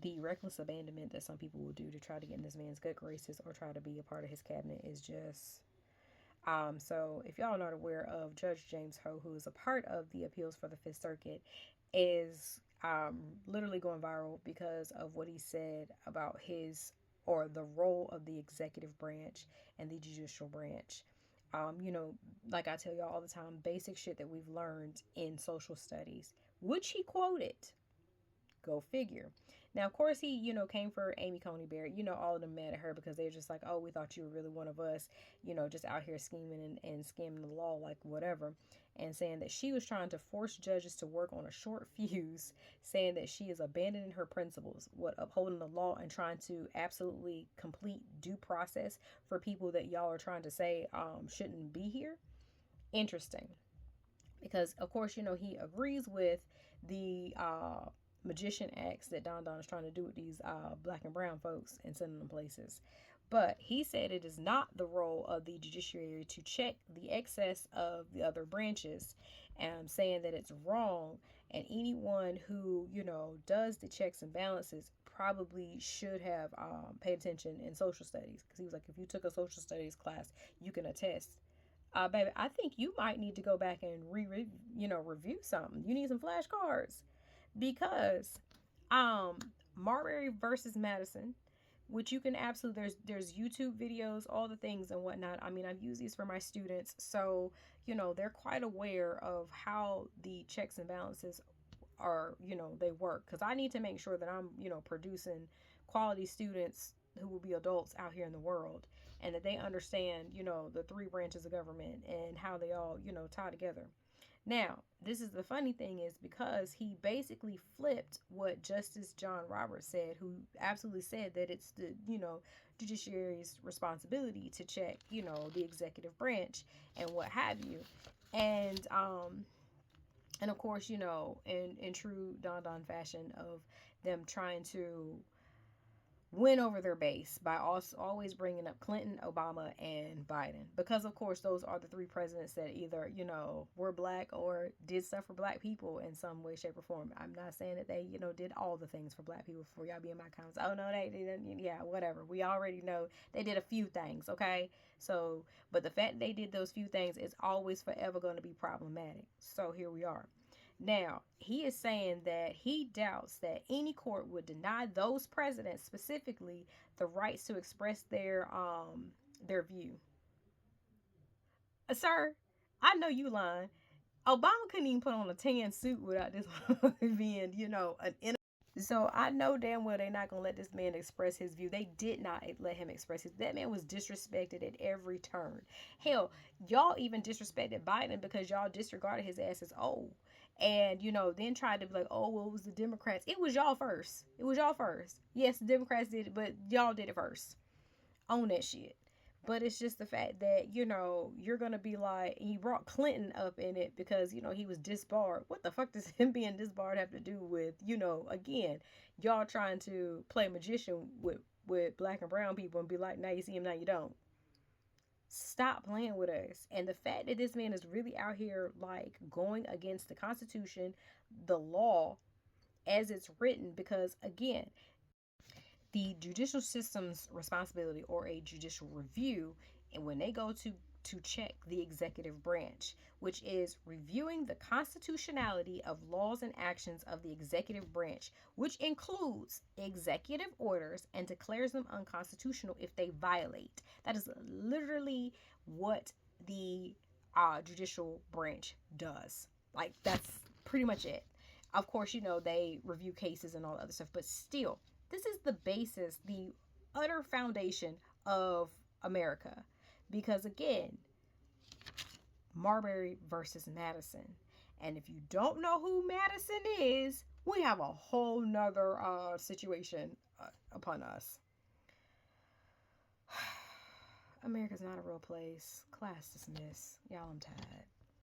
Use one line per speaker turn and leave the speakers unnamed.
the reckless abandonment that some people will do to try to get in this man's good graces or try to be a part of his cabinet is just so if y'all are not aware of Judge James Ho, who is a part of the appeals for the Fifth Circuit, is literally going viral because of what he said about his or the role of the executive branch and the judicial branch. You know, like I tell y'all all the time, basic shit that we've learned in social studies, which he quoted. Go figure. Now, of course, he, came for Amy Coney Barrett. All of them mad at her because they're just like, oh, we thought you were really one of us, just out here scheming and scamming the law, like whatever. And saying that she was trying to force judges to work on a short fuse, saying that she is abandoning her principles, what upholding the law and trying to absolutely complete due process for people that y'all are trying to say shouldn't be here. Interesting. Because, of course, he agrees with the magician acts that Don is trying to do with these black and brown folks and sending them places. But he said it is not the role of the judiciary to check the excess of the other branches, saying that it's wrong. And anyone who, does the checks and balances probably should have paid attention in social studies. Because he was like, if you took a social studies class, you can attest. Baby, I think you might need to go back and review something. You need some flashcards because um Marbury versus Madison, which you can absolutely there's YouTube videos, all the things and whatnot. I mean, I've used these for my students, so they're quite aware of how the checks and balances are, they work. Because I need to make sure that I'm, producing quality students who will be adults out here in the world, and that they understand, the three branches of government and how they all, tie together. Now, this is the funny thing is because he basically flipped what Justice John Roberts said, who absolutely said that it's the, judiciary's responsibility to check, the executive branch and what have you. And of course, in true Don fashion of them trying to win over their base by also always bringing up Clinton, Obama, and Biden. Because, of course, those are the three presidents that either, were black or did stuff for black people in some way, shape, or form. I'm not saying that they, did all the things for black people for y'all be in my comments. Oh, no, they didn't. Yeah, whatever. We already know they did a few things, okay? So, but the fact they did those few things is always forever going to be problematic. So here we are. Now, he is saying that he doubts that any court would deny those presidents specifically the rights to express their view. Sir, I know you lying. Obama couldn't even put on a tan suit without this being, an so I know damn well they're not gonna let this man express his view. They did not let him express his. That man was disrespected at every turn. Hell, y'all even disrespected Biden because y'all disregarded his ass as old, and then tried to be like, oh well, it was the Democrats. It was y'all first. It was y'all first. Yes, the Democrats did it, but y'all did it first. Own that shit. But it's just the fact that, you're going to be like, and you brought Clinton up in it because, he was disbarred. What the fuck does him being disbarred have to do with, again, y'all trying to play magician with black and brown people and be like, now you see him, now you don't. Stop playing with us. And the fact that this man is really out here, like, going against the Constitution, the law, as it's written, because, again, the judicial system's responsibility or a judicial review, and when they go to check the executive branch, which is reviewing the constitutionality of laws and actions of the executive branch, which includes executive orders and declares them unconstitutional if they violate. That is literally what the judicial branch does. Like, that's pretty much it. Of course, they review cases and all the other stuff, but still, this is the basis, the utter foundation of America. Because again, Marbury versus Madison. And if you don't know who Madison is, we have a whole nother situation upon us. America's not a real place. Class dismissed. Y'all, I'm tired.